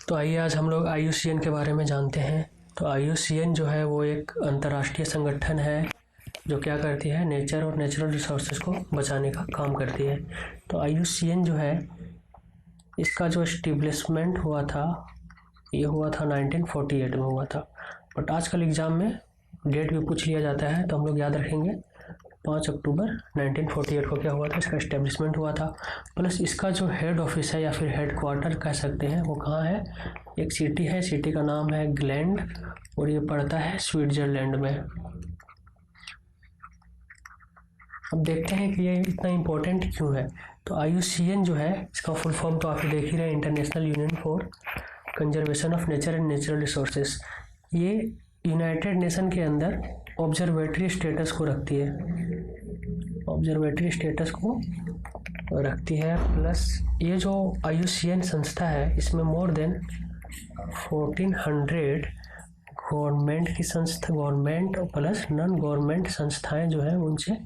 तो आइए आज हम लोग IUCN के बारे में जानते हैं। तो IUCN जो है वो एक अंतर्राष्ट्रीय संगठन है जो क्या करती है, नेचर और नेचुरल रिसोर्सेज को बचाने का काम करती है। तो IUCN जो है इसका जो एस्टेब्लिशमेंट हुआ था ये हुआ था 1948 में हुआ था। बट आजकल एग्ज़ाम में डेट भी पूछ लिया जाता है तो हम लोग याद रखेंगे 5 अक्टूबर 1948 को क्या हुआ था, इसका एस्टेब्लिशमेंट हुआ था। प्लस इसका जो हेड ऑफिस है या फिर हेड क्वार्टर कह सकते हैं वो कहाँ है, एक सिटी है, सिटी का नाम है ग्लैंड और ये पड़ता है स्विट्जरलैंड में। अब देखते हैं कि ये इतना इम्पोर्टेंट क्यों है। तो IUCN जो है इसका फुल फॉर्म तो आप देख ही रहे हैं, international union for conservation of nature and natural resources. ये यूनाइटेड नेशन के अंदर ऑब्जर्वेटरी स्टेटस को रखती है, ऑब्जर्वेटरी स्टेटस को रखती है। प्लस ये जो IUCN संस्था है इसमें मोर देन 1400 गवर्नमेंट की संस्था, गवर्नमेंट और प्लस नॉन गवर्नमेंट संस्थाएं जो है उनसे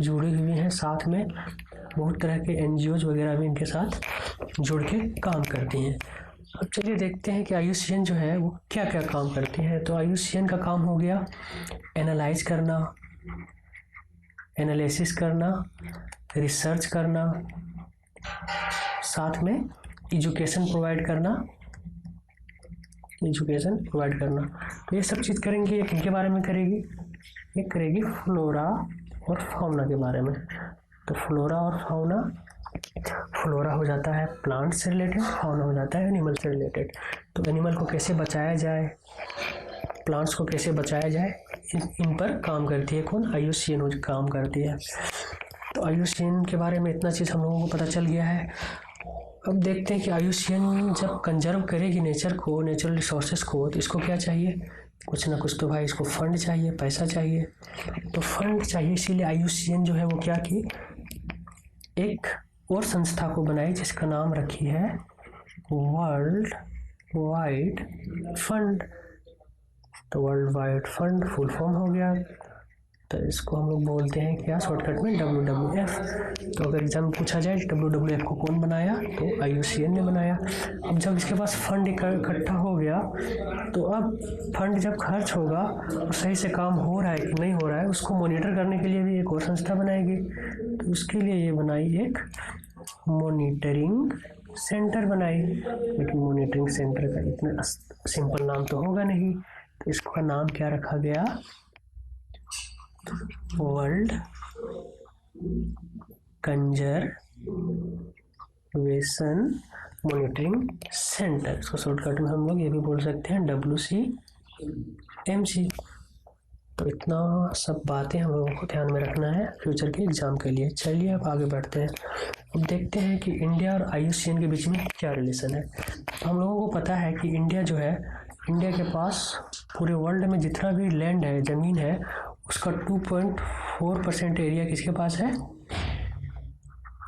जुड़ी हुई हैं। साथ में बहुत तरह के NGOs वगैरह भी इनके साथ जुड़ के काम करती हैं। अब चलिए देखते हैं कि IUCN जो है वो क्या क्या काम करती है। तो IUCN का काम हो गया एनालाइज करना, एनालिसिस करना, रिसर्च करना, साथ में एजुकेशन प्रोवाइड करना, एजुकेशन प्रोवाइड करना। तो ये सब चीज़ करेंगे, ये किनके बारे में करेगी, ये करेगी फ्लोरा और फाउना के बारे में। तो फ्लोरा और फाउना, फ्लोरा हो जाता है प्लांट से रिलेटेड, फाउना हो जाता है एनिमल से रिलेटेड। तो एनिमल को कैसे बचाया जाए, प्लांट्स को कैसे बचाया जाए, इन पर काम करती है कौन, IUCN काम करती है। तो IUCN के बारे में इतना चीज़ हम लोगों को पता चल गया है। अब देखते हैं कि IUCN जब कंजर्व करेगी नेचर को, नेचुरल रिसोर्सेज को, तो इसको क्या चाहिए, कुछ ना कुछ तो भाई इसको फंड चाहिए, पैसा चाहिए। तो फंड चाहिए, इसीलिए IUCN जो है वो क्या की, एक और संस्था को बनाई जिसका नाम रखी है वर्ल्ड वाइड फंड। तो world wide fund full form हो गया, तो इसको हम लोग बोलते हैं क्या, शॉर्टकट में WWF। तो अगर एग्जाम पूछा जाए WWF को कौन बनाया, तो IUCN ने बनाया। अब जब इसके पास फंड इकट्ठा हो गया तो अब फंड जब खर्च होगा और सही से काम हो रहा है कि नहीं हो रहा है उसको मॉनिटर करने के लिए भी एक और संस्था बनाएगी। तो उसके लिए ये बनाई एक मॉनिटरिंग सेंटर बनाई, लेकिन मॉनिटरिंग सेंटर का इतना सिंपल नाम तो होगा नहीं, तो इसका नाम क्या रखा गया, वर्ल्ड कंजर्वेशन मॉनिटरिंग सेंटर। इसको शॉर्टकट में हम लोग ये भी बोल सकते हैं WCMC। तो इतना सब बातें हम लोगों को ध्यान में रखना है फ्यूचर के एग्जाम के लिए। चलिए अब आगे बढ़ते हैं। अब देखते हैं कि इंडिया और IUCN के बीच में क्या रिलेशन है। हम लोगों को पता है कि इंडिया जो है, इंडिया के पास पूरे वर्ल्ड में जितना भी लैंड है, ज़मीन है, उसका 2.4% एरिया किसके पास है,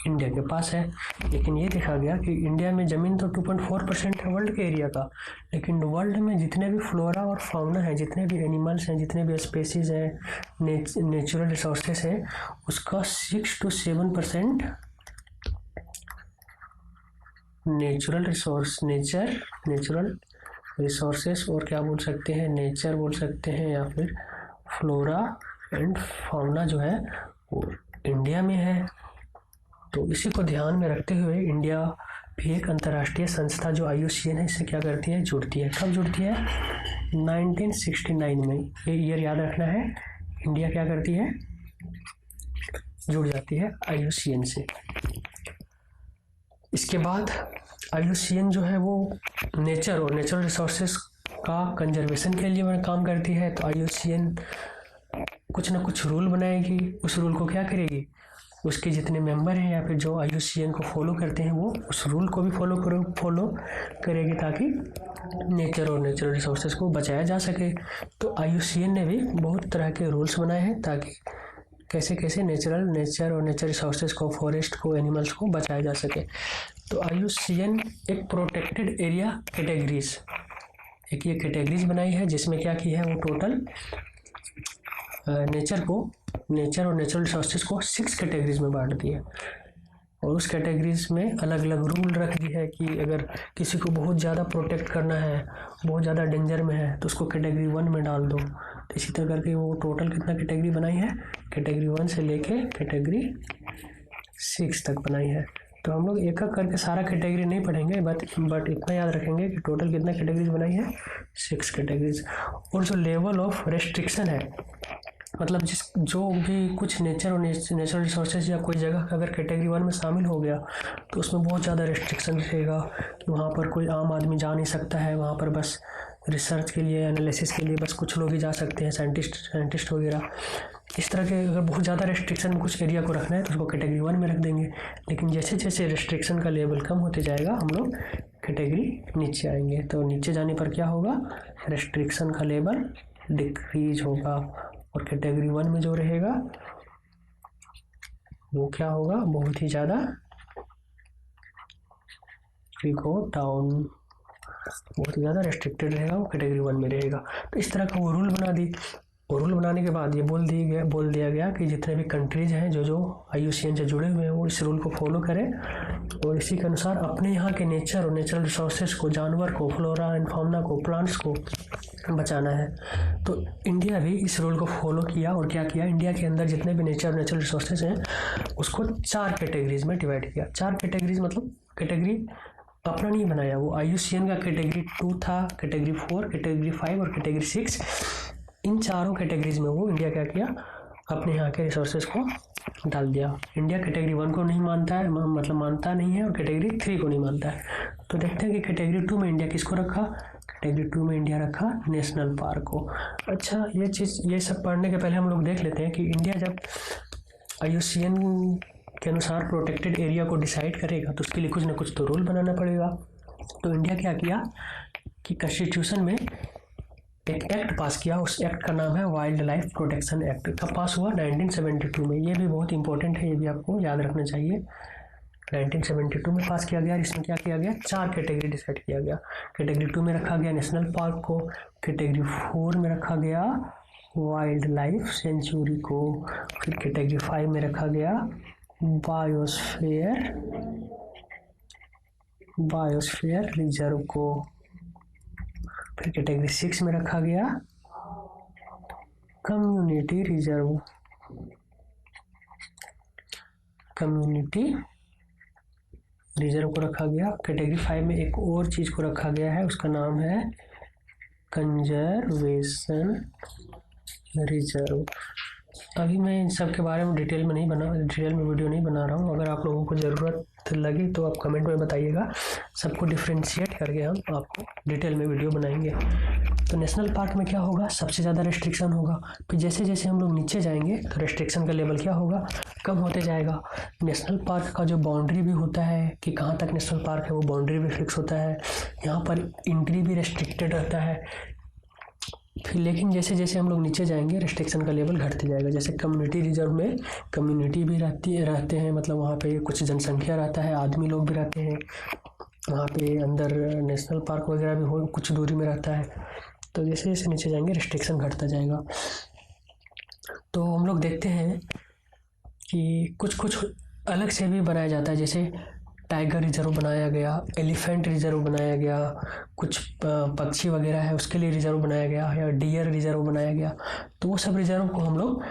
इंडिया के पास है। लेकिन ये देखा गया कि इंडिया में ज़मीन तो 2.4% है वर्ल्ड के एरिया का, लेकिन वर्ल्ड में जितने भी फ्लोरा और फाउना है, जितने भी एनिमल्स हैं, जितने भी स्पेसीज हैं, नेचुरल रिसोर्सेस हैं, उसका 6 to 7% नेचुरल रिसोर्सेस और क्या बोल सकते हैं, नेचर बोल सकते हैं, या फिर फ्लोरा एंड फाउना जो है वो इंडिया में है। तो इसी को ध्यान में रखते हुए इंडिया भी एक अंतर्राष्ट्रीय संस्था जो IUCN है इससे क्या करती है, जुड़ती है। कब जुड़ती है, 1969 में। ये ईयर याद रखना है। इंडिया क्या करती है, जुड़ जाती है IUCN से। इसके बाद IUCN जो है वो नेचर और नेचुरल रिसोर्सेज का कंजर्वेशन के लिए काम करती है। तो IUCN कुछ ना कुछ रूल बनाएगी, उस रूल को क्या करेगी, उसके जितने मेंबर हैं या फिर जो IUCN को फॉलो करते हैं वो उस रूल को भी फॉलो करेगी ताकि नेचर और नेचुरल रिसोर्सेज को बचाया जा सके। तो IUCN ने भी बहुत तरह के रूल्स बनाए हैं ताकि कैसे कैसे नेचर और नेचर रिसोर्सेज को, फॉरेस्ट को, एनिमल्स को बचाया जा सके। तो IUCN एक प्रोटेक्टेड एरिया कैटेगरीज, एक ये कैटेगरीज बनाई है जिसमें क्या की है, वो टोटल नेचर और नेचुरल रिसोर्सेज को 6 कैटेगरीज में बांट दिया। और उस कैटेगरीज में अलग अलग रूल रख दी है कि अगर किसी को बहुत ज़्यादा प्रोटेक्ट करना है, बहुत ज़्यादा डेंजर में है, तो उसको कैटेगरी 1 में डाल दो। तो इसी तरह करके वो टोटल कितना कैटेगरी बनाई है, कैटेगरी 1 से लेके कैटेगरी 6 तक बनाई है। तो हम लोग एक एक करके सारा कैटेगरी नहीं पढ़ेंगे, बट इतना याद रखेंगे कि टोटल कितना कैटेगरीज बनाई है, 6 कैटेगरीज। और जो लेवल ऑफ रेस्ट्रिक्शन है, मतलब जो भी कुछ नेचुरल रिसोर्सेज या कोई जगह अगर कैटेगरी 1 में शामिल हो गया तो उसमें बहुत ज़्यादा रेस्ट्रिक्शन रहेगा कि वहाँ पर कोई आम आदमी जा नहीं सकता है, वहाँ पर बस रिसर्च के लिए, एनालिसिस के लिए बस कुछ लोग ही जा सकते हैं, साइंटिस्ट वगैरह। इस तरह के अगर बहुत ज़्यादा रेस्ट्रिक्शन में कुछ एरिया को रखना है तो उसको कैटेगरी 1 में रख देंगे। लेकिन जैसे जैसे रेस्ट्रिक्शन का लेवल कम होते जाएगा हम लोग कैटेगरी नीचे आएंगे। तो नीचे जाने पर क्या होगा, रेस्ट्रिक्शन का लेवल डिक्रीज होगा और कैटेगरी 1 में जो रहेगा वो क्या होगा, बहुत ही ज़्यादा गो डाउन, बहुत ही ज़्यादा रेस्ट्रिक्टेड रहेगा, वो कैटेगरी 1 में रहेगा। तो इस तरह का वो रूल बना दी। और रूल बनाने के बाद ये बोल दिया गया कि जितने भी कंट्रीज हैं जो IUCN से जुड़े हुए हैं वो इस रूल को फॉलो करें और इसी के अनुसार अपने यहाँ के नेचर और नेचुरल रिसोर्सेज को, जानवर को, फ्लोरा एंड फाउना को, प्लांट्स को बचाना है। तो इंडिया भी इस रूल को फॉलो किया और क्या किया, इंडिया के अंदर जितने भी नेचुरल रिसोर्सेज हैं उसको 4 कैटेगरीज में डिवाइड किया। 4 कैटेगरीज मतलब कैटेगरी अपना नहीं बनाया, वो IUCN का कैटेगरी 2 था, कैटेगरी 4, कैटेगरी 5 और कैटेगरी 6। इन चारों कैटेगरीज में वो इंडिया क्या किया, अपने यहाँ के रिसोर्सेज को डाल दिया। इंडिया कैटेगरी 1 को नहीं मानता है, मतलब मानता नहीं है, और कैटेगरी 3 को नहीं मानता है। तो देखते हैं कि कैटेगरी 2 में इंडिया किसको रखा, कैटेगरी 2 में इंडिया रखा नेशनल पार्क को। अच्छा, ये सब पढ़ने के पहले हम लोग देख लेते हैं कि इंडिया जब IUCN के अनुसार प्रोटेक्टेड एरिया को डिसाइड करेगा तो उसके लिए कुछ ना कुछ तो रूल बनाना पड़ेगा। तो इंडिया क्या किया कि कॉन्स्टिट्यूशन में एक एक्ट पास किया, उस एक्ट का नाम है वाइल्ड लाइफ प्रोटेक्शन एक्ट। कब पास हुआ, 1972 में। ये भी बहुत इंपॉर्टेंट है, ये भी आपको याद रखना चाहिए। 1972 में पास किया गया। इसमें क्या किया गया, 4 कैटेगरी डिसाइड किया गया। कैटेगरी 2 में रखा गया नेशनल पार्क को, कैटेगरी 4 में रखा गया वाइल्ड लाइफ सेंचुरी को, फिर कैटेगरी 5 में रखा गया बायोस्फीयर रिजर्व को, फिर कैटेगरी 6 में रखा गया कम्युनिटी रिजर्व को रखा गया। कैटेगरी 5 में एक और चीज को रखा गया है, उसका नाम है कंजर्वेशन रिजर्व। अभी मैं इन सब के बारे में डिटेल में वीडियो नहीं बना रहा हूँ। अगर आप लोगों को ज़रूरत लगी तो आप कमेंट में बताइएगा, सबको डिफ्रेंशिएट करके हम आपको डिटेल में वीडियो बनाएंगे। तो नेशनल पार्क में क्या होगा, सबसे ज़्यादा रेस्ट्रिक्शन होगा। फिर जैसे जैसे हम लोग नीचे जाएंगे तो रेस्ट्रिक्शन का लेवल क्या होगा, कम होते जाएगा। नेशनल पार्क का जो बाउंड्री भी होता है कि कहाँ तक नेशनल पार्क है, वो बाउंड्री भी फिक्स होता है। यहाँ पर एंट्री भी रेस्ट्रिक्टेड रहता है। फिर लेकिन जैसे जैसे हम लोग नीचे जाएंगे रेस्ट्रिक्शन का लेवल घटते जाएगा। जैसे कम्युनिटी रिजर्व में कम्युनिटी भी रहते हैं, मतलब वहाँ पे कुछ जनसंख्या रहता है, आदमी लोग भी रहते हैं वहाँ पे अंदर। नेशनल पार्क वगैरह भी हो कुछ दूरी में रहता है। तो जैसे जैसे नीचे जाएंगे रेस्ट्रिक्शन घटता जाएगा। तो हम लोग देखते हैं कि कुछ अलग से भी बनाया जाता है, जैसे टाइगर रिजर्व बनाया गया, एलिफेंट रिजर्व बनाया गया, कुछ पक्षी वगैरह है उसके लिए रिजर्व बनाया गया, या डियर रिजर्व बनाया गया। तो वो सब रिजर्व को हम लोग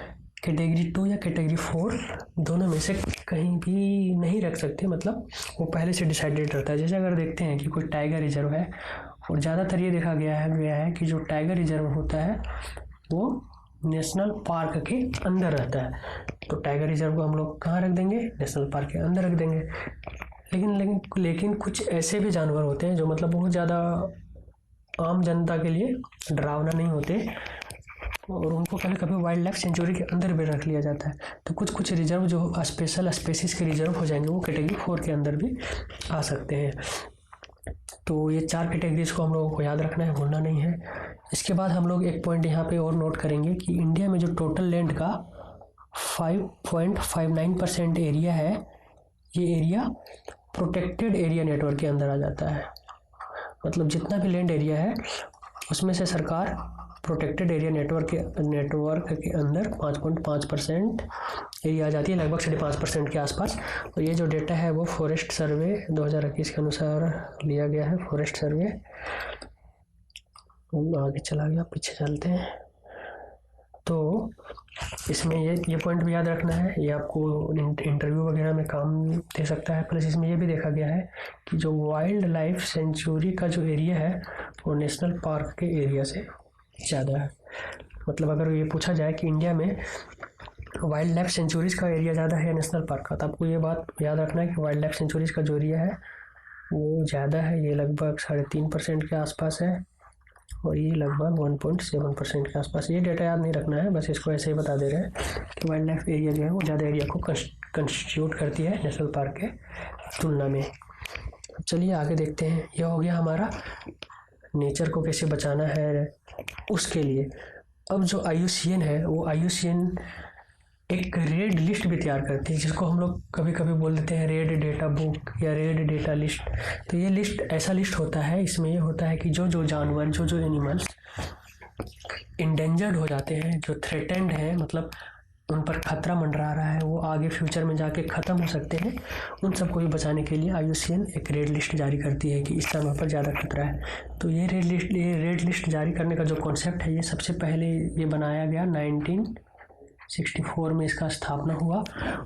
कैटेगरी 2 या कैटेगरी 4 दोनों में से कहीं भी नहीं रख सकते, मतलब वो पहले से डिसाइडेड रहता है। जैसे अगर देखते हैं कि कोई टाइगर रिजर्व है, और ज़्यादातर ये देखा गया है कि जो टाइगर रिजर्व होता है वो नेशनल पार्क के अंदर रहता है। तो टाइगर रिजर्व को हम लोग कहाँ रख देंगे, नेशनल पार्क के अंदर रख देंगे। लेकिन कुछ ऐसे भी जानवर होते हैं जो मतलब बहुत ज़्यादा आम जनता के लिए डरावना नहीं होते, और उनको कभी कभी वाइल्ड लाइफ सेंचुरी के अंदर भी रख लिया जाता है। तो कुछ रिजर्व जो स्पेशल स्पेसीज के रिजर्व हो जाएंगे वो कैटेगरी 4 के अंदर भी आ सकते हैं। तो ये 4 कैटेगरीज को हम लोगों को याद रखना है, भूलना नहीं है। इसके बाद हम लोग एक पॉइंट यहाँ पे और नोट करेंगे कि इंडिया में जो टोटल लैंड का 5.59% एरिया है, ये एरिया प्रोटेक्टेड एरिया नेटवर्क के अंदर आ जाता है। मतलब जितना भी लैंड एरिया है उसमें से सरकार प्रोटेक्टेड एरिया नेटवर्क के अंदर 5.5% एरिया आ जाती है लगभग 5.5% के आसपास। और ये जो डेटा है वो फॉरेस्ट सर्वे 2021 के अनुसार लिया गया है, फॉरेस्ट सर्वे। आगे चला गया, पीछे चलते हैं। तो इसमें ये पॉइंट भी याद रखना है, ये आपको इंटरव्यू वगैरह में काम दे सकता है। प्लस इसमें ये भी देखा गया है कि जो वाइल्ड लाइफ सेंचुरी का जो एरिया है वो नेशनल पार्क के एरिया से ज़्यादा है। मतलब अगर ये पूछा जाए कि इंडिया में वाइल्ड लाइफ सेंचुरीज़ का एरिया ज़्यादा है या नेशनल पार्क का, तो आपको ये बात याद रखना है कि वाइल्ड लाइफ सेंचुरीज़ का जो एरिया है वो ज़्यादा है, ये लगभग 3.5% के आसपास है, और ये लगभग 1.7% के आसपास। ये डेटा याद नहीं रखना है, बस इसको ऐसे ही बता दे रहे हैं कि वाइल्ड लाइफ एरिया जो है वो ज़्यादा एरिया को कंस्टिट्यूट करती है नेशनल पार्क के तुलना में। चलिए आगे देखते हैं। यह हो गया हमारा नेचर को कैसे बचाना है उसके लिए। अब जो IUCN है वो IUCN एक रेड लिस्ट भी तैयार करती है, जिसको हम लोग कभी कभी बोल देते हैं रेड डेटा बुक या रेड डेटा लिस्ट। तो ये लिस्ट ऐसा लिस्ट होता है, इसमें ये होता है कि जो जो जानवर, जो जो एनिमल्स इंडेंजर्ड हो जाते हैं, जो थ्रेटेंड है, मतलब उन पर खतरा मंडरा रहा है, वो आगे फ्यूचर में जाके ख़त्म हो सकते हैं, उन सबको भी बचाने के लिए IUCN एक रेड लिस्ट जारी करती है कि इस जानवर पर ज़्यादा खतरा है। तो ये रेड लिस्ट जारी करने का जो कॉन्सेप्ट है, ये सबसे पहले ये बनाया गया 1964 में, इसका स्थापना हुआ।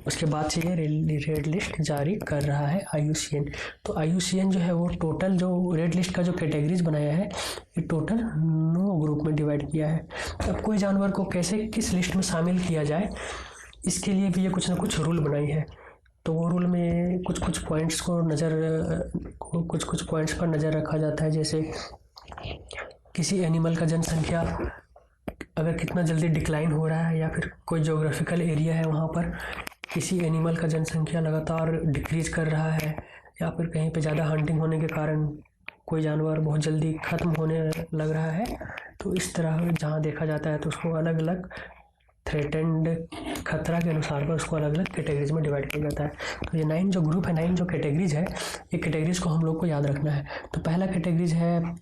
उसके बाद से ये रेड लिस्ट जारी कर रहा है IUCN। तो IUCN जो है वो टोटल जो रेड लिस्ट का जो कैटेगरीज बनाया है, ये टोटल 9 ग्रुप में डिवाइड किया है। अब कोई जानवर को कैसे किस लिस्ट में शामिल किया जाए, इसके लिए भी ये कुछ ना कुछ रूल बनाई है। तो वो रूल में कुछ पॉइंट्स पर नज़र रखा जाता है। जैसे किसी एनिमल का जनसंख्या अगर कितना जल्दी डिक्लाइन हो रहा है, या फिर कोई ज्योग्राफिकल एरिया है वहाँ पर किसी एनिमल का जनसंख्या लगातार डिक्रीज कर रहा है, या फिर कहीं पे ज़्यादा हंटिंग होने के कारण कोई जानवर बहुत जल्दी ख़त्म होने लग रहा है, तो इस तरह जहाँ देखा जाता है तो उसको अलग अलग थ्रेटेंड खतरा के अनुसार पर उसको अलग अलग कैटेगरीज में डिवाइड किया जाता है। तो ये 9 जो ग्रुप है, 9 जो कैटेगरीज है, ये कैटेगरीज को हम लोग को याद रखना है। तो पहला कैटेगरीज है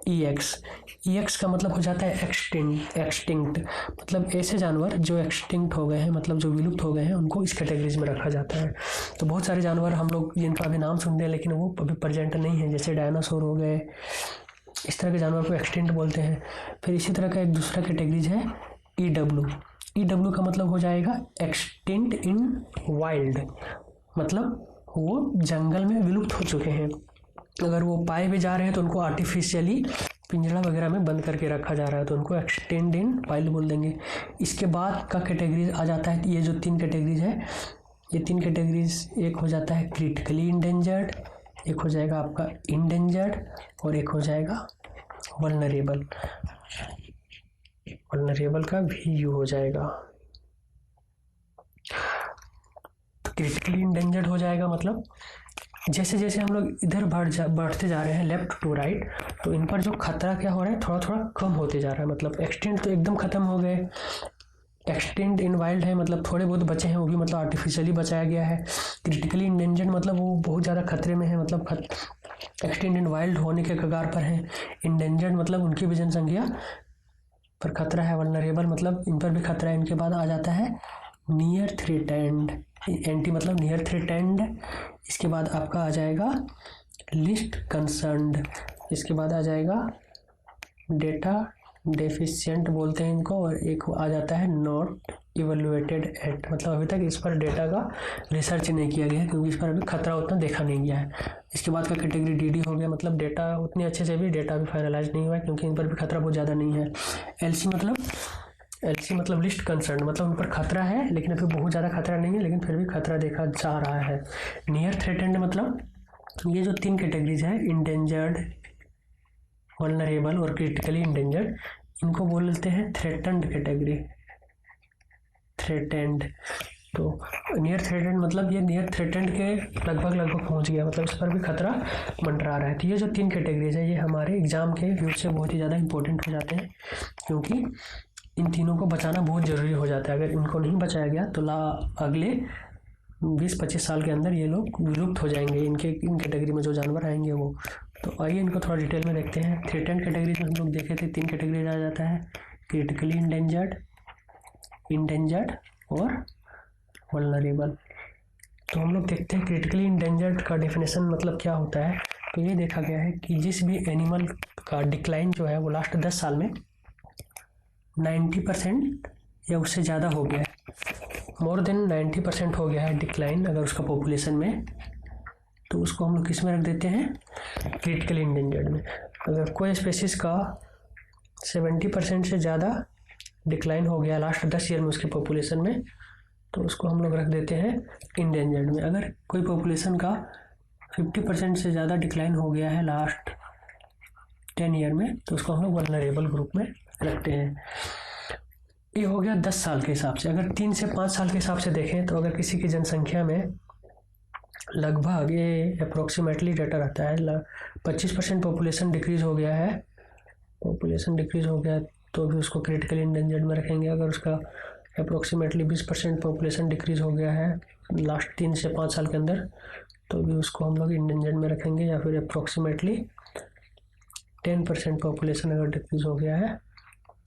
EX का मतलब हो जाता है एक्सटिंक्ट, मतलब ऐसे जानवर जो एक्सटिंक्ट हो गए हैं, मतलब जो विलुप्त हो गए हैं, उनको इस कैटेगरीज में रखा जाता है। तो बहुत सारे जानवर हम लोग जिनका अभी नाम सुनते हैं लेकिन वो अभी प्रेजेंट नहीं है, जैसे डायनासोर हो गए, इस तरह के जानवर को एक्सटिंक्ट बोलते हैं। फिर इसी तरह का एक दूसरा कैटेगरीज है EW का मतलब हो जाएगा एक्सटिंक्ट इन वाइल्ड, मतलब वो जंगल में विलुप्त हो चुके हैं। अगर वो पाए भी जा रहे हैं तो उनको आर्टिफिशियली पिंजरा वगैरह में बंद करके रखा जा रहा है, तो उनको एक्सटेंड इन वाइल्ड बोल देंगे। इसके बाद का कैटेगरीज आ जाता है, ये जो 3 कैटेगरीज है, ये 3 कैटेगरीज, एक हो जाता है क्रिटिकली इंडेंजर्ड, एक हो जाएगा आपका इंडेंजर्ड, और एक हो जाएगा वल्नरेबल। वल्नरेबल का VU हो जाएगा। तो क्रिटिकली इंडेंजर्ड हो जाएगा, मतलब जैसे जैसे हम लोग इधर बढ़ते जा रहे हैं लेफ्ट टू राइट, तो इन पर जो खतरा क्या हो रहा है, थोड़ा थोड़ा कम होते जा रहा है। मतलब एक्सटेंट तो एकदम ख़त्म हो गए, एक्सटेंट इन वाइल्ड है, मतलब थोड़े बहुत बचे हैं, वो भी मतलब आर्टिफिशियली बचाया गया है। क्रिटिकली इंडेंजर्ड मतलब वो बहुत ज़्यादा खतरे में है, मतलब एक्सटेंट इन वाइल्ड होने के कगार पर हैं। इंडेंजर्ड मतलब उनकी भी जनसंख्या पर खतरा है। वल्नरेबल मतलब इन पर भी खतरा है। इनके बाद आ जाता है नियर थ्रेटेंड, एंटी मतलब नियर थ्रेटेंड। इसके बाद आपका आ जाएगा लिस्ट कंसर्न्ड, इसके बाद आ जाएगा डेटा डेफिशिएंट बोलते हैं इनको, और एक आ जाता है नॉट इवेलुएटेड एट, मतलब अभी तक इस पर डेटा का रिसर्च नहीं किया गया है क्योंकि इस पर अभी खतरा उतना देखा नहीं गया है। इसके बाद का कैटेगरी DD हो गया, मतलब डेटा उतनी अच्छे से भी डेटा भी फाइनलाइज नहीं हुआ है क्योंकि इन पर भी खतरा बहुत ज़्यादा नहीं है। LC मतलब लिस्ट कंसर्न, मतलब उन पर खतरा है लेकिन अभी बहुत ज़्यादा खतरा नहीं है, लेकिन फिर भी खतरा देखा जा रहा है। नियर थ्रेटेंड मतलब ये जो 3 कैटेगरीज है, इंडेंजर्ड, वल्नरेबल और क्रिटिकली इंडेंजर्ड, इनको बोलते हैं थ्रेटेंड कैटेगरी, थ्रेटेंड। तो नियर थ्रेटेंड मतलब ये नियर थ्रेटेंड के लगभग पहुंच गया, मतलब इस पर भी खतरा मंडरा रहा है। तो ये जो 3 कैटेगरीज है, ये हमारे एग्जाम के व्यू से बहुत ही ज़्यादा इंपॉर्टेंट हो जाते हैं, क्योंकि इन तीनों को बचाना बहुत ज़रूरी हो जाता है। अगर इनको नहीं बचाया गया तो अगले 20-25 साल के अंदर ये लोग विलुप्त हो जाएंगे, इन कैटेगरी में जो जानवर आएंगे वो। तो आइए इनको थोड़ा डिटेल में देखते हैं। थ्रेटेंड कैटेगरीज में हम लोग देखे थे 3 कैटेगरीज आ जाता है, क्रिटिकली इंडेंजर्ड और वल्नरेबल। तो हम लोग देखते हैं क्रिटिकली इंडेंजर्ड का डेफिनेशन मतलब क्या होता है। तो ये देखा गया है कि जिस भी एनिमल का डिक्लाइन जो है वो लास्ट 10 साल में 90% या उससे ज़्यादा हो गया है, मोर देन 90% हो गया है डिक्लाइन अगर उसका पॉपुलेशन में, तो उसको हम लोग किस में रख देते हैं, क्रिटिकली इंडेंजर्ड में। अगर कोई स्पेसिस का 70% से ज़्यादा डिक्लाइन हो गया लास्ट 10 ईयर में उसके पॉपुलेशन में, तो उसको हम लोग रख देते हैं इंडेंजर्ड में। अगर कोई पॉपुलेशन का 50% से ज़्यादा डिक्लाइन हो गया है लास्ट 10 ईयर में, तो उसको हम लोग वल्नरेबल ग्रुप में रखते हैं। ये हो गया 10 साल के हिसाब से। अगर 3 से 5 साल के हिसाब से देखें तो अगर किसी की जनसंख्या में लगभग ये अप्रोक्सीमेटली डाटा रहता है 25% पॉपुलेशन डिक्रीज हो गया है, तो भी उसको क्रिटिकली इंडेंजर्ड में रखेंगे। अगर उसका अप्रोक्सीमेटली 20% पॉपुलेशन डिक्रीज हो गया है लास्ट 3 से 5 साल के अंदर, तो भी उसको हम लोग इंडेंजर्ड में रखेंगे। या फिर अप्रोक्सीमेटली 10% पॉपुलेशन अगर डिक्रीज हो गया है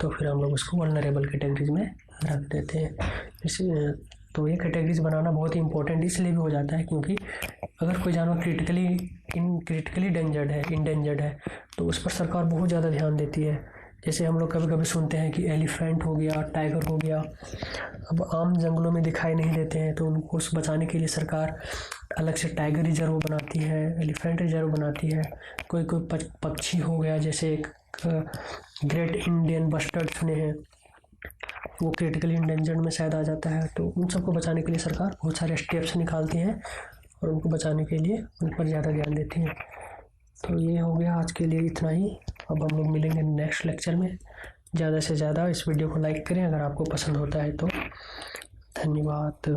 तो फिर हम लोग उसको वल्नरेबल कैटेगरीज में रख देते हैं। तो ये कैटेगरीज बनाना बहुत ही इंपॉर्टेंट इसलिए भी हो जाता है क्योंकि अगर कोई जानवर क्रिटिकली इंडेंजर्ड है तो उस पर सरकार बहुत ज़्यादा ध्यान देती है। जैसे हम लोग कभी कभी सुनते हैं कि एलिफेंट हो गया, टाइगर हो गया, अब आम जंगलों में दिखाई नहीं देते हैं, तो उनको बचाने के लिए सरकार अलग से टाइगर रिजर्व बनाती है, एलिफेंट रिजर्व बनाती है। कोई पक्षी हो गया, जैसे एक ग्रेट इंडियन बस्टर्ड सुने हैं, वो क्रिटिकली इंडेंजर्ड में शायद आ जाता है, तो उन सबको बचाने के लिए सरकार बहुत सारे स्टेप्स निकालती हैं और उनको बचाने के लिए उन पर ज़्यादा ध्यान देती हैं। तो ये हो गया आज के लिए इतना ही। अब हम लोग मिलेंगे नेक्स्ट लेक्चर में। ज़्यादा से ज़्यादा इस वीडियो को लाइक करें अगर आपको पसंद होता है तो। धन्यवाद।